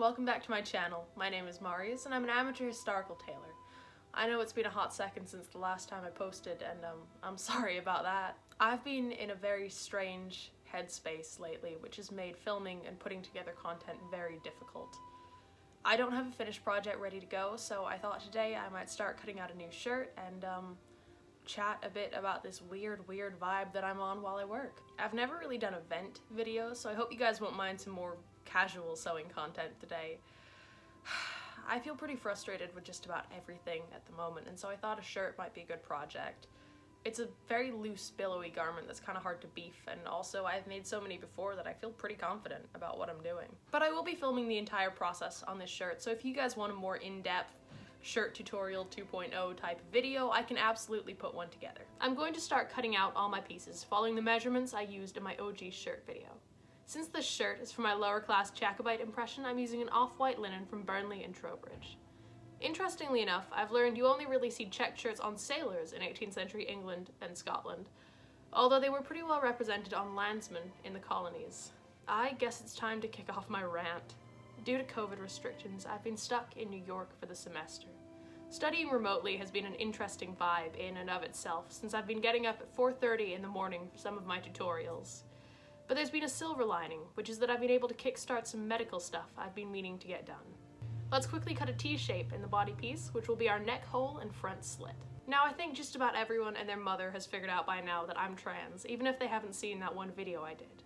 welcome back to my channel. My name is Marius and I'm an amateur historical tailor. I know it's been a hot second since the last time I posted and I'm sorry about that. I've been in a very strange headspace lately, which has made filming and putting together content very difficult. I don't have a finished project ready to go, so I thought today I might start cutting out a new shirt and chat a bit about this weird vibe that I'm on while I work. I've never really done event videos, so I hope you guys won't mind some more casual sewing content today. I feel pretty frustrated with just about everything at the moment, and so I thought a shirt might be a good project. It's a very loose, billowy garment that's kind of hard to beef, and also I've made so many before that I feel pretty confident about what I'm doing. But I will be filming the entire process on this shirt, so if you guys want a more in-depth shirt tutorial 2.0 type video, I can absolutely put one together. I'm going to start cutting out all my pieces, following the measurements I used in my OG shirt video. Since this shirt is for my lower class Jacobite impression, I'm using an off-white linen from Burnley and Trowbridge. Interestingly enough, I've learned you only really see checked shirts on sailors in 18th century England and Scotland, although they were pretty well represented on landsmen in the colonies. I guess it's time to kick off my rant. Due to COVID restrictions, I've been stuck in New York for the semester. Studying remotely has been an interesting vibe in and of itself, since I've been getting up at 4:30 in the morning for some of my tutorials. But there's been a silver lining, which is that I've been able to kickstart some medical stuff I've been meaning to get done. Let's quickly cut a T-shape in the body piece, which will be our neck hole and front slit. Now I think just about everyone and their mother has figured out by now that I'm trans, even if they haven't seen that one video I did.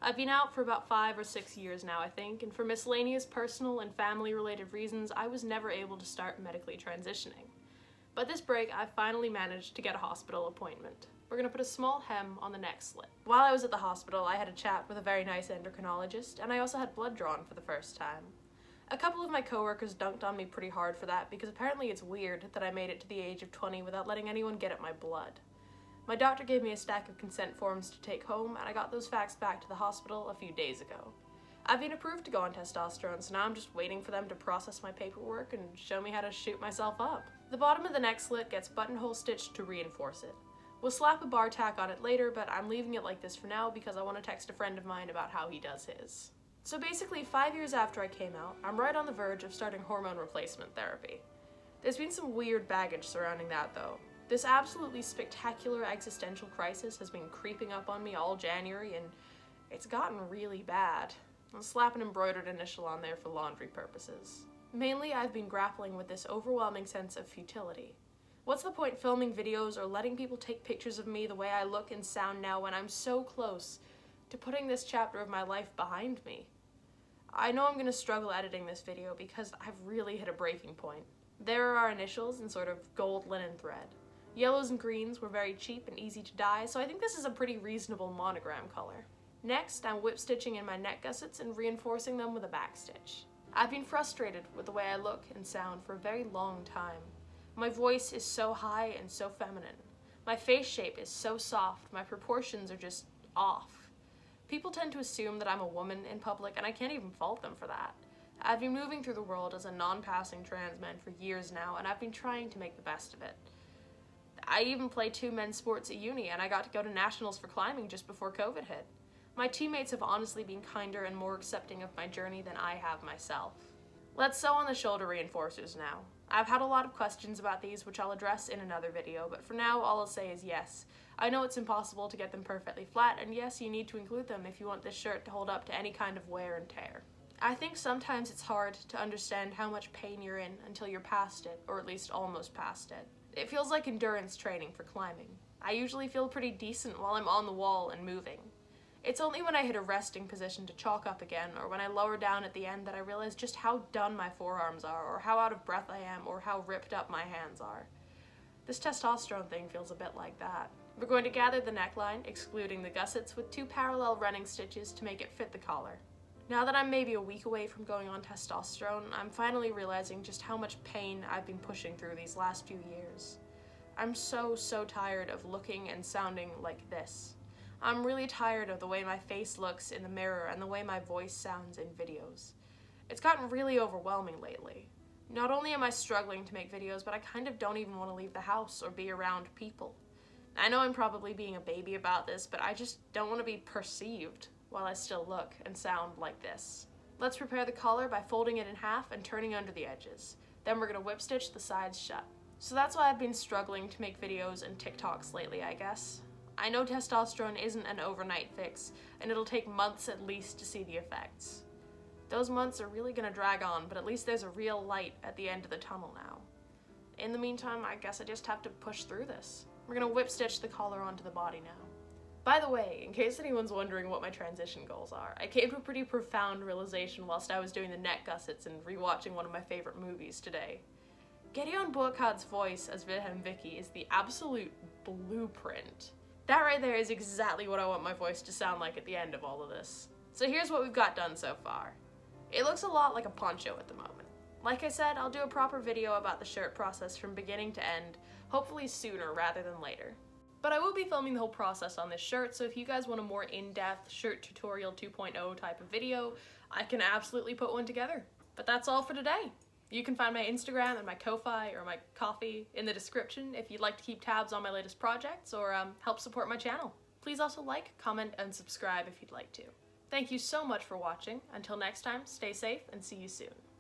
I've been out for about 5 or 6 years now, I think, and for miscellaneous personal and family-related reasons, I was never able to start medically transitioning. But this break, I finally managed to get a hospital appointment. We're gonna put a small hem on the neck slit. While I was at the hospital, I had a chat with a very nice endocrinologist, and I also had blood drawn for the first time. A couple of my coworkers dunked on me pretty hard for that because apparently it's weird that I made it to the age of 20 without letting anyone get at my blood. My doctor gave me a stack of consent forms to take home, and I got those faxed back to the hospital a few days ago. I've been approved to go on testosterone, so now I'm just waiting for them to process my paperwork and show me how to shoot myself up. The bottom of the neck slit gets buttonhole stitched to reinforce it. We'll slap a bar tack on it later, but I'm leaving it like this for now because I want to text a friend of mine about how he does his. So basically, 5 years after I came out, I'm right on the verge of starting hormone replacement therapy. There's been some weird baggage surrounding that though. This absolutely spectacular existential crisis has been creeping up on me all January, and it's gotten really bad. I'll slap an embroidered initial on there for laundry purposes. Mainly, I've been grappling with this overwhelming sense of futility. What's the point filming videos or letting people take pictures of me the way I look and sound now when I'm so close to putting this chapter of my life behind me? I know I'm going to struggle editing this video because I've really hit a breaking point. There are our initials in sort of gold linen thread. Yellows and greens were very cheap and easy to dye, so I think this is a pretty reasonable monogram color. Next, I'm whip stitching in my neck gussets and reinforcing them with a back stitch. I've been frustrated with the way I look and sound for a very long time. My voice is so high and so feminine. My face shape is so soft, my proportions are just off. People tend to assume that I'm a woman in public, and I can't even fault them for that. I've been moving through the world as a non-passing trans man for years now, and I've been trying to make the best of it. I even play 2 men's sports at uni, and I got to go to nationals for climbing just before COVID hit. My teammates have honestly been kinder and more accepting of my journey than I have myself. Let's sew on the shoulder reinforcers now. I've had a lot of questions about these, which I'll address in another video, but for now all I'll say is yes. I know it's impossible to get them perfectly flat, and yes, you need to include them if you want this shirt to hold up to any kind of wear and tear. I think sometimes it's hard to understand how much pain you're in until you're past it, or at least almost past it. It feels like endurance training for climbing. I usually feel pretty decent while I'm on the wall and moving. It's only when I hit a resting position to chalk up again, or when I lower down at the end, that I realize just how done my forearms are, or how out of breath I am, or how ripped up my hands are. This testosterone thing feels a bit like that. We're going to gather the neckline, excluding the gussets, with 2 parallel running stitches to make it fit the collar. Now that I'm maybe a week away from going on testosterone, I'm finally realizing just how much pain I've been pushing through these last few years. I'm so tired of looking and sounding like this. I'm really tired of the way my face looks in the mirror and the way my voice sounds in videos. It's gotten really overwhelming lately. Not only am I struggling to make videos, but I kind of don't even want to leave the house or be around people. I know I'm probably being a baby about this, but I just don't want to be perceived while I still look and sound like this. Let's prepare the collar by folding it in half and turning under the edges. Then we're gonna whip stitch the sides shut. So that's why I've been struggling to make videos and TikToks lately, I guess. I know testosterone isn't an overnight fix, and it'll take months at least to see the effects. Those months are really gonna drag on, but at least there's a real light at the end of the tunnel now. In the meantime, I guess I just have to push through this. We're gonna whip stitch the collar onto the body now. By the way, in case anyone's wondering what my transition goals are, I came to a pretty profound realization whilst I was doing the neck gussets and rewatching one of my favorite movies today. Gideon Burkhardt's voice as Wilhelm Vicky is the absolute blueprint. That right there is exactly what I want my voice to sound like at the end of all of this. So here's what we've got done so far. It looks a lot like a poncho at the moment. Like I said, I'll do a proper video about the shirt process from beginning to end, hopefully sooner rather than later. But I will be filming the whole process on this shirt, so if you guys want a more in-depth shirt tutorial 2.0 type of video, I can absolutely put one together. But that's all for today. You can find my Instagram and my Ko-Fi or my Ko-fi in the description if you'd like to keep tabs on my latest projects or help support my channel. Please also like, comment, and subscribe if you'd like to. Thank you so much for watching. Until next time, stay safe and see you soon.